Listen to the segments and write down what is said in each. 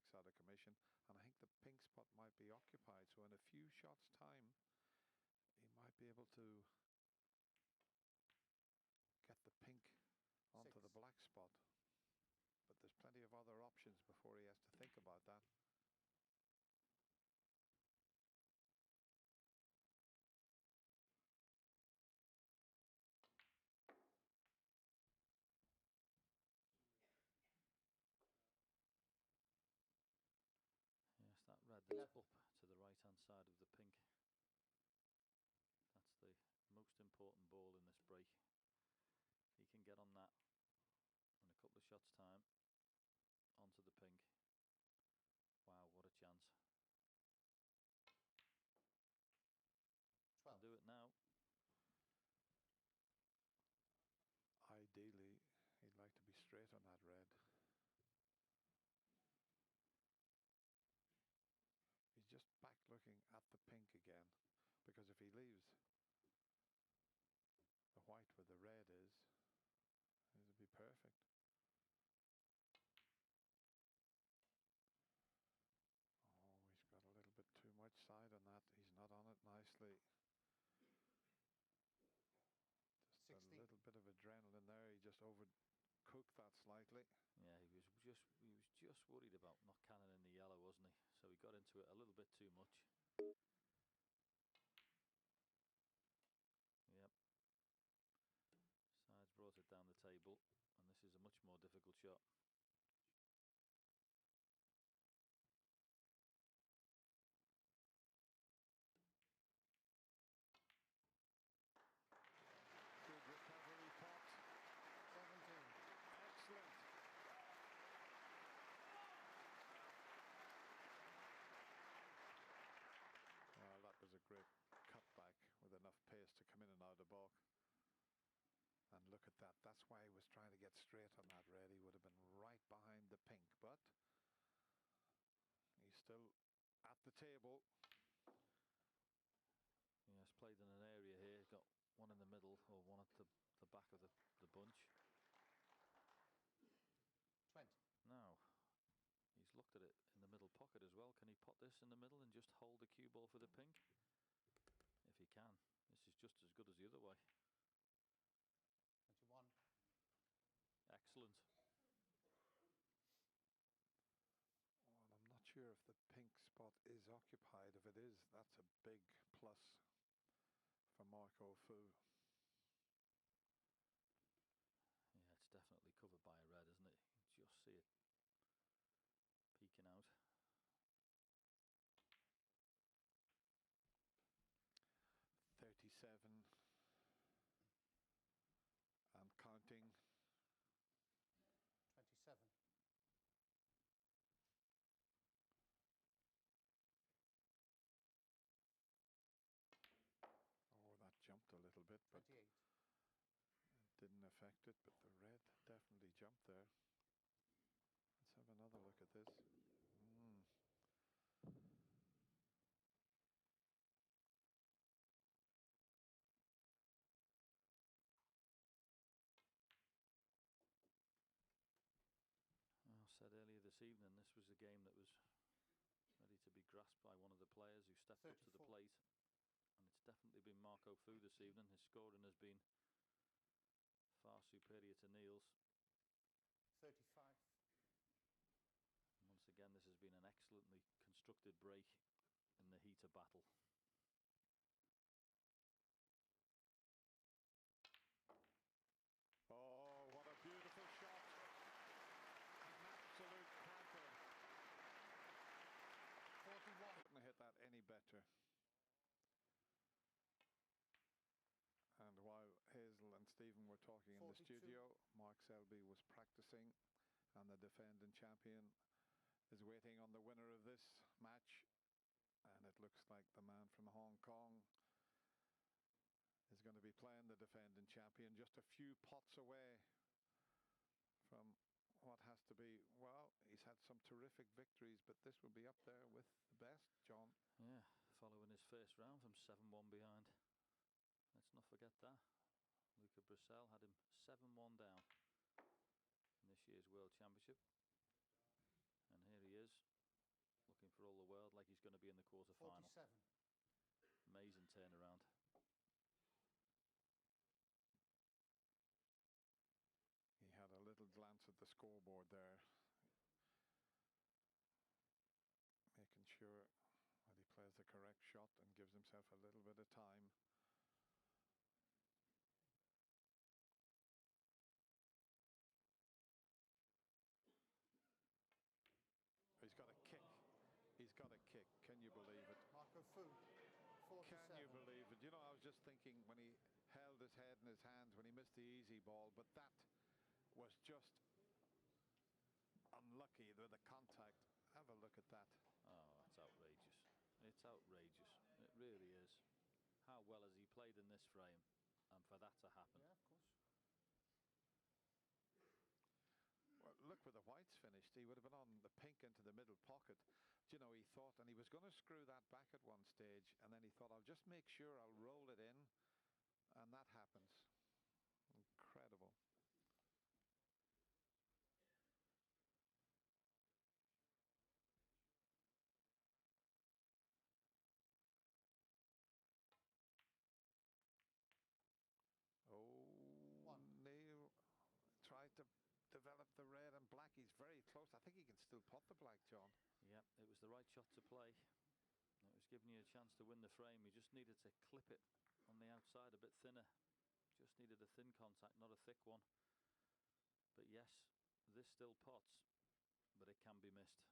takes out of commission, and I think the pink spot might be occupied. So in a few shots' time, he might be able to get the pink onto the black spot. But there's plenty of other options before he has to think about that. Yes, that red that's up to the right-hand side of the pink. That's the most important ball in this break. If he can get on that in a couple of shots' time, onto the pink. Wow, what a chance. 12. Can do it now. Ideally, he'd like to be straight on that red. He's just back looking at the pink again, because if he leaves the white where the red is, it'll be perfect. Oh, he's got a little bit too much side on that. He's not on it nicely. Just 16. a little bit of adrenaline there. He just overcooked that slightly. Yeah, he was just worried about not canning in the yellow, wasn't he? So he got into it a little bit too much. Yep. Sides brought it down the table, and this is a much more difficult shot. Good recovery pot. 17. Excellent. Well, that was a great cutback with enough pace to come in and out of balk. And look at that. That's why he was trying to get straight on that red. He would have been right behind the pink, but he's still at the table. Yes, played in an area here. Got one in the middle, or one at the back of the bunch. 20. Now, he's looked at it in the middle pocket as well. Can he pot this in the middle and just hold the cue ball for the pink? If he can, this is just as good as the other way. 21. Excellent. Well, I'm not sure if the pink spot is occupied. If it is, that's a big plus for Marco Fu. Yeah, it's definitely covered by a red, isn't it? You can just see it peeking out. .37 and counting. 27. Oh, that jumped a little bit, but 28. it didn't affect it. But the red definitely jumped there. Let's have another look at this. I said earlier this evening, this was a game that was ready to be grasped by one of the players who stepped 34. Up to the plate. And it's definitely been Marco Fu this evening. His scoring has been far superior to Neil's. 35. And once again, this has been an excellently constructed break in the heat of battle. Oh, what a beautiful shot. An absolute cracker. 41. Couldn't hit that any better. And while Hazel and Stephen were talking 42. In the studio, Mark Selby was practicing, and the defending champion is waiting on the winner of this match. And it looks like the man from Hong Kong is going to be playing the defending champion, just a few pots away from what has to be, well, he's had some terrific victories, but this will be up there with the best, John. Yeah, following his first round from 7-1 behind. Let's not forget that. Luca Brecel had him 7-1 down in this year's World Championship. And here he is, like he's going to be in the quarter-final. 47. Amazing turnaround. He had a little glance at the scoreboard there, making sure that he plays the correct shot and gives himself a little bit of time. He's got a kick. He's got a kick. Can you believe it? Marco Fu, 47. Can you believe it? You know, I was just thinking when he held his head in his hands when he missed the easy ball, but that was just unlucky with the contact. Have a look at that. Oh, it's outrageous. It's outrageous. It really is. How well has he played in this frame? And for that to happen. Yeah, of course. Well, look where the whites finished. He would have been on the pink into the middle pocket. Do you know, he thought, and he was going to screw that back at one stage, and then he thought, I'll just make sure I'll roll it in, and that happens. Incredible. Oh, Neil tried to develop the red and black. He's very close. I think he can still pot the black, John. Yeah, it was the right shot to play. It was giving you a chance to win the frame. You just needed to clip it on the outside a bit thinner. Just needed a thin contact, not a thick one. But yes, this still pots, but it can be missed.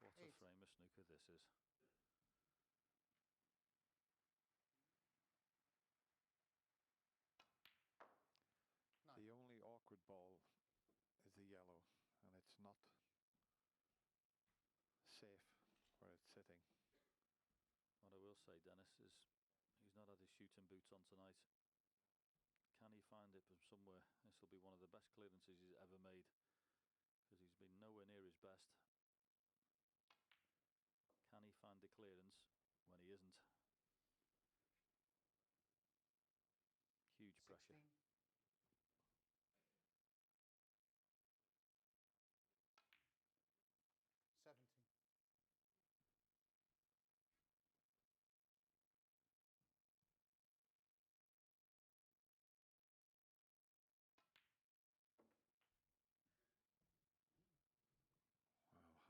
What a frame of snooker this is. The only awkward ball is the yellow, and it's not safe where it's sitting. What I will say, Dennis, is he's not had his shooting boots on tonight. Can he find it from somewhere? This will be one of the best clearances he's ever made, because he's been nowhere near his best. Can he find the clearance when he isn't? Huge 16. pressure.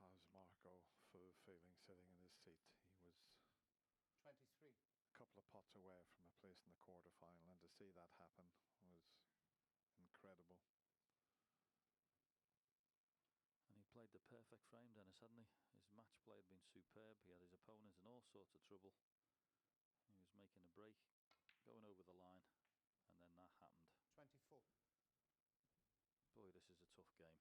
Well, how's Marco Fu feeling sitting in his seat? He was 23. a couple of pots away from a place in the quarter-final, and to see that happen was incredible. And he played the perfect frame, Dennis, hadn't he? His match play had been superb. He had his opponents in all sorts of trouble. He was making a break, going over the line, and then that happened. 24. Boy, this is a tough game.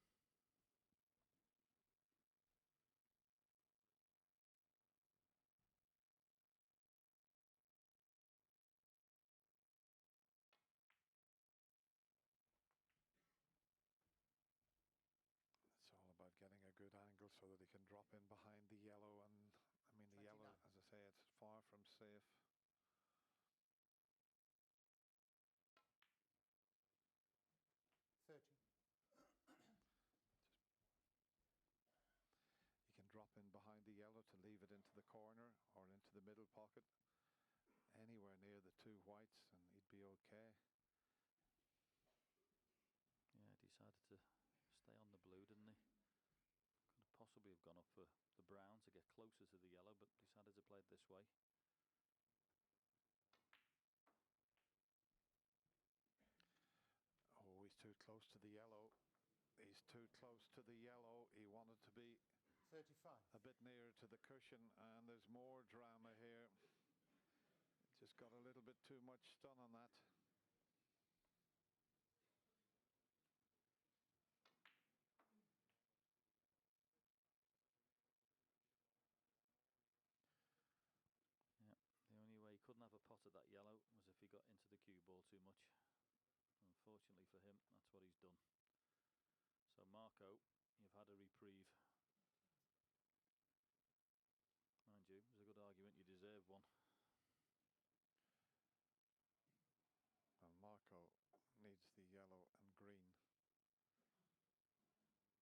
It's all about getting a good angle so that he can drop in behind the yellow, and I mean the 29. yellow, as I say, it's far from safe. He can drop in behind the yellow to leave it into the corner or into the middle pocket, anywhere near the two whites, and he'd be okay. Yeah, decided to stay on the blue, didn't he? Could possibly have gone up for the brown to get closer to the yellow, but decided to play it this way. Oh, he's too close to the yellow. He's too close to the yellow. He wanted to be 35. a bit nearer to the cushion, and there's more drama here. Just got a little bit too much stun on that. Yeah, the only way he couldn't have a pot at that yellow was if he got into the cue ball too much. Fortunately for him, that's what he's done. So Marco, you've had a reprieve. Mind you, there's a good argument you deserve one. And Marco needs the yellow and green.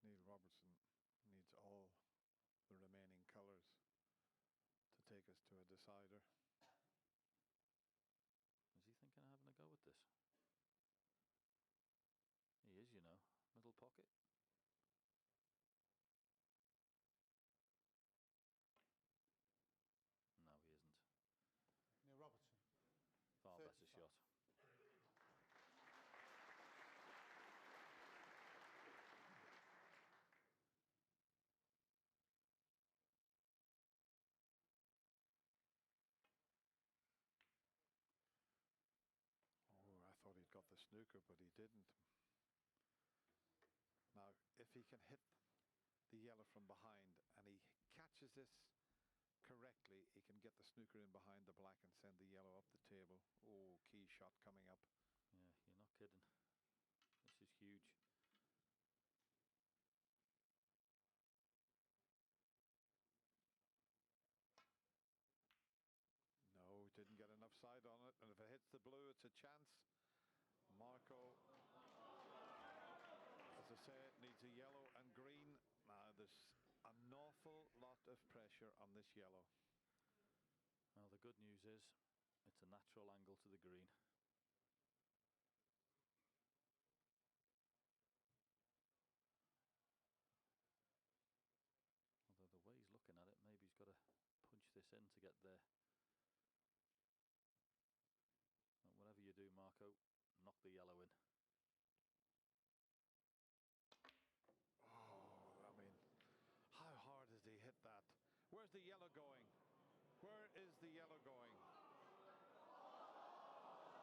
Neil Robertson needs all the remaining colours to take us to a decider. Is he thinking of having a go at this? He is, you know. Middle pocket. No, he isn't. Neil Robertson. Far better shot. Oh, I thought he'd got the snooker, but he didn't. Now, if he can hit the yellow from behind and he catches this correctly, he can get the snooker in behind the black and send the yellow up the table. Oh, key shot coming up. Yeah, you're not kidding. This is huge. No, didn't get enough side on it, and if it hits the blue, it's a chance. Marco, as I say, needs a yellow and green. Now there's an awful lot of pressure on this yellow. Well, the good news is it's a natural angle to the green. Although the way he's looking at it, maybe he's got to punch this in to get there. Well, whatever you do, Marco, knock the yellow in. Oh, I mean, how hard has he hit that? Where's the yellow going? Where is the yellow going?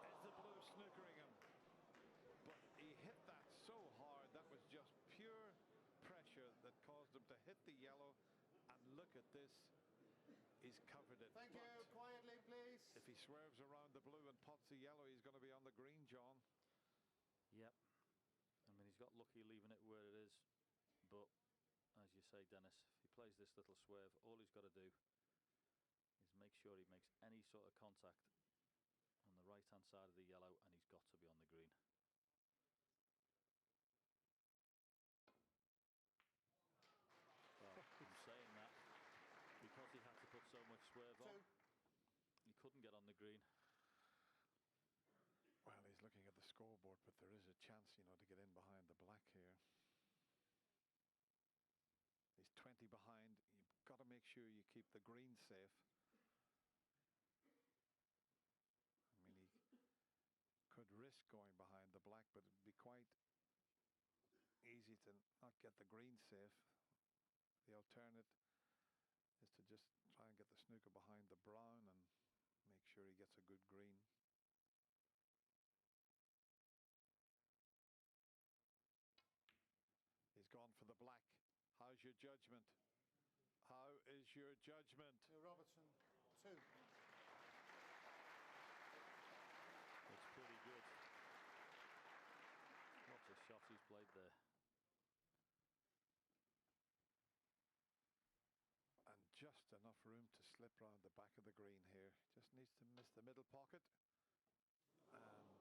Is the blue snookering him? But he hit that so hard, that was just pure pressure that caused him to hit the yellow. And look at this, he's covered it. Thank you, quietly please. If he swerves around the blue and pots the yellow, he's going to be on the green, John. Yep. I mean, he's got lucky leaving it where it is. But, as you say, Dennis, if he plays this little swerve, all he's got to do is make sure he makes any sort of contact on the right-hand side of the yellow, and he's got to be on the green. Well, I'm saying that because he had to put so much swerve on, he couldn't get on the green. Well, he's looking at the scoreboard, but there is a chance, you know, to get in behind the black here. He's 20 behind. You've got to make sure you keep the green safe. I mean, he could risk going behind the black, but it'd be quite easy to not get the green safe. The alternate is to just try and get the snooker behind the brown and make sure he gets a good green. He's gone for the black. How's your judgment? How is your judgment? Neil Robertson, 2. It's pretty good. What a shot he's played there. And just enough room to slip round the back of the green here. Just needs to miss the middle pocket. And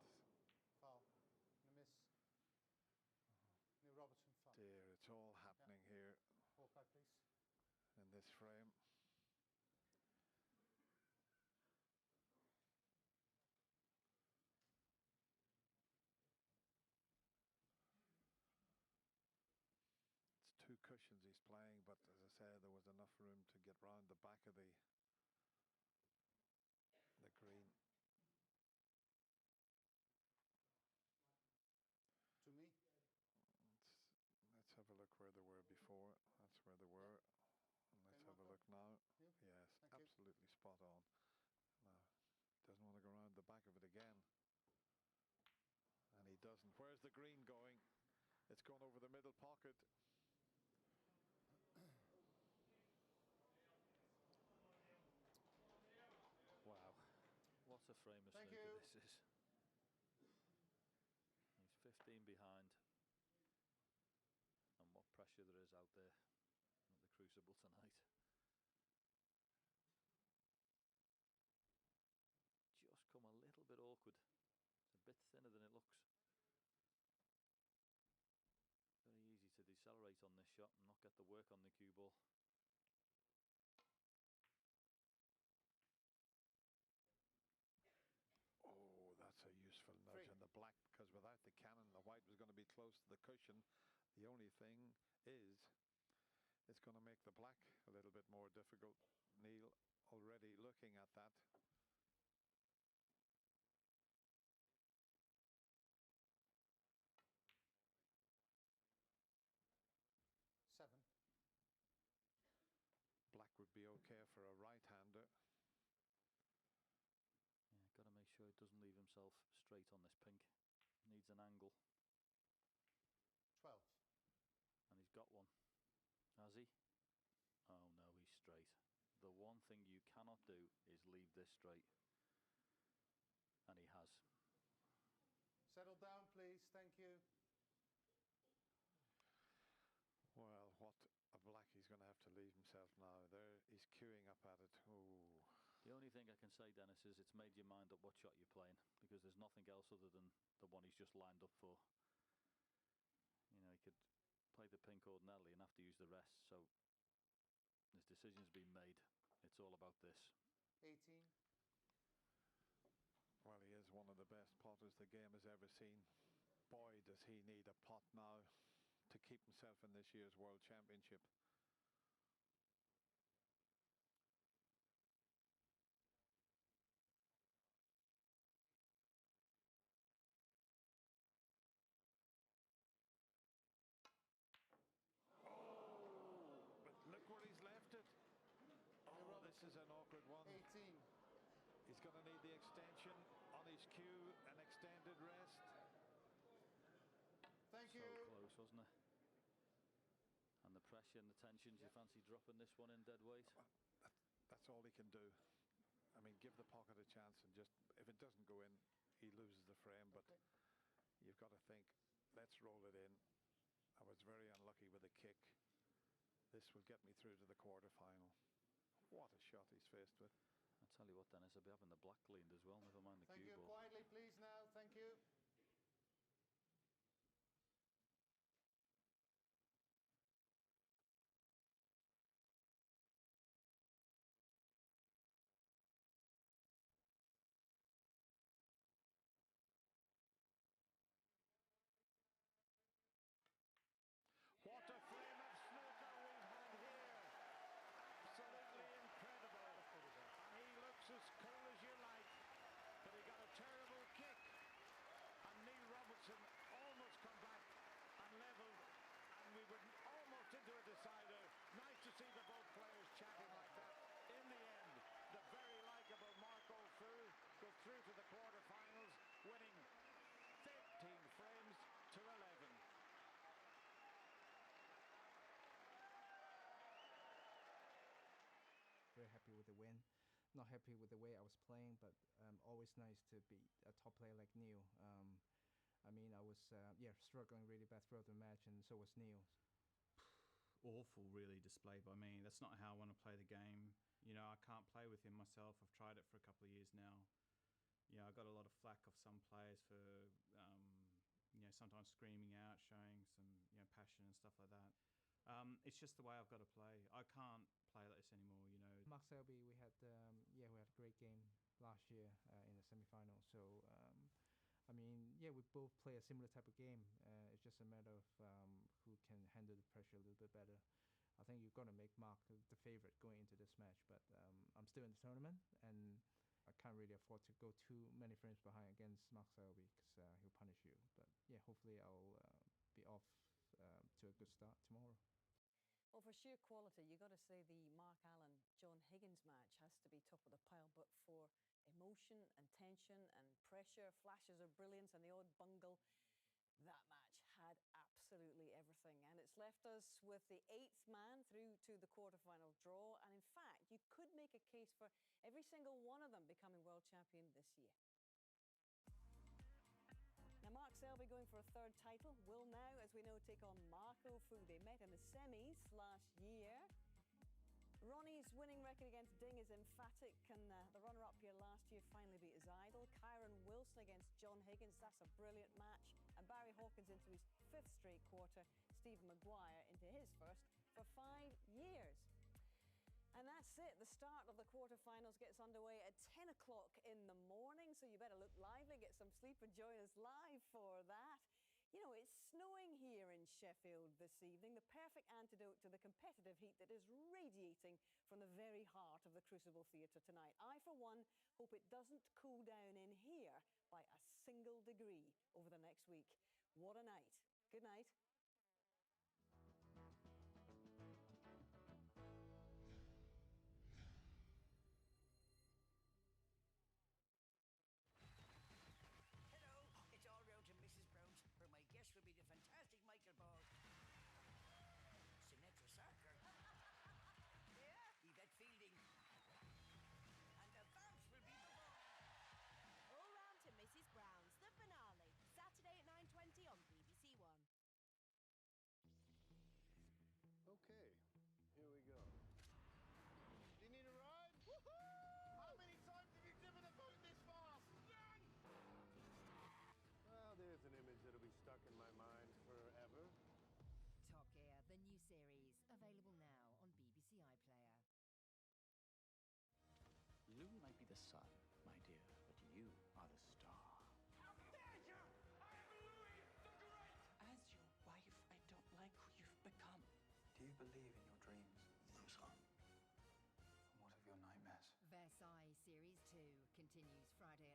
Foul. And a miss. Neil Robertson, foul. dear, it's all happening here 4 back, please. in this frame. It's 2 cushions he's playing, but as I said, there was enough room to get round the back of the green. To me. Let's have a look where they were before. That's where they were. And let's have a look now. You? Yes, Thank you. absolutely spot on. Now, doesn't want to go around the back of it again. And he doesn't. Where's the green going? It's gone over the middle pocket. Wow. What a frame of Thank snooker you. this is. He's 15 behind. And what pressure there is out there at the Crucible tonight. Just come a little bit awkward. It's a bit thinner than it looks. Very easy to decelerate on this shot and not get the work on the cue ball. Oh, that's a useful nudge on the black, because without the cannon, the white was going to be close to the cushion. The only thing is, it's going to make the black a little bit more difficult. Neil already looking at that. Seven. Black would be okay for a right-hander. Yeah, got to make sure it doesn't leave himself straight on this pink. Needs an angle. 12. And he's got one. Has he? Oh no, he's straight. The one thing you cannot do is leave this straight. And he has. Settle down, please. Thank you. Well, what a black he's going to have to leave himself now. There, he's queuing up at it. Oh. The only thing I can say, Dennis, is it's made your mind up what shot you're playing, because there's nothing else other than the one he's just lined up for. You know, he could play the pink ordinarily and have to use the rest, so his decision's been made. It's all about this. 18. Well, he is one of the best potters the game has ever seen. Boy, does he need a pot now to keep himself in this year's World Championship. Oh, but look where he's left it. Oh, this is an awkward one. 18. He's going to need the extension on his cue, an extended rest. Thank you. So close, wasn't it? And the pressure and the tension, do you fancy dropping this one in dead weight? That's all he can do. I mean, give the pocket a chance, and just, if it doesn't go in, he loses the frame. But you've got to think, let's roll it in. I was very unlucky with a kick. This will get me through to the quarter-final. What a shot he's faced with. I tell you what, Dennis, I'll be having the black cleaned as well, never mind the cue ball. Thank you. Quietly, please, now. Thank you. What a flame of snooker we've had here. Absolutely incredible. And he looks as cool as you like. But he got a terrible kick. And Neil Robertson almost come back and levelled. And we were almost into a decider. Nice to see the both players chatting like that. In the end, the very likeable Marco Fu goes through to the quarterfinals, winning 13 frames to 11. Very happy with the win. Not happy with the way I was playing, but always nice to beat a top player like Neil. I mean, I was struggling really bad throughout the match, and so was Neil. Awful, really, displayed by me. That's not how I want to play the game. You know, I can't play with him myself. I've tried it for a couple of years now. You know, I got a lot of flack of some players for, you know, sometimes screaming out, showing some, you know, passion and stuff like that. It's just the way I've got to play. I can't play like this anymore, you know. Mark Selby, we had we had a great game last year in the semi-final. So, I mean, yeah, we both play a similar type of game. It's just a matter of who can handle the pressure a little bit better. I think you're going to make Mark the favorite going into this match, but I'm still in the tournament, and I can't really afford to go too many frames behind against Mark Selby, because he'll punish you. But yeah, hopefully I'll be off to a good start tomorrow. Well, for sheer quality, you've got to say the Mark Allen-John Higgins match has to be top of the pile, but for emotion and tension and pressure, flashes of brilliance and the odd bungle, that match had absolutely everything. And it's left us with the 8th man through to the quarterfinal draw. And in fact, you could make a case for every single one of them becoming world champion this year. Now, Mark Selby going for a third title will now, as we know, take on Marco Fu. They met in the semis last year. Ronnie's winning record against Ding is emphatic, and the runner-up here last year finally beat his idol. Kyron Wilson against John Higgins, that's a brilliant match. And Barry Hawkins into his 5th straight quarter. Steve Maguire into his first for 5 years. And that's it. The start of the quarterfinals gets underway at 10 o'clock in the morning, so you better look lively, get some sleep, and join us live for that. You know, it's snowing here in Sheffield this evening, the perfect antidote to the competitive heat that is radiating from the very heart of the Crucible Theatre tonight. I, for one, hope it doesn't cool down in here by a single degree over the next week. What a night. Good night. Okay, here we go. Do you need a ride? Woohoo! How many times have you driven a boat this fast? Well, there's an image that'll be stuck in my mind forever. Top Gear, the new series, available now on BBC iPlayer. Lou might be the sun, my dear, but you are the star. How dare you! I am Louis the Great! As your wife, I don't like who you've become. Do you believe in your dreams? I'm sorry. And what of your nightmares? Versailles Series 2 continues Friday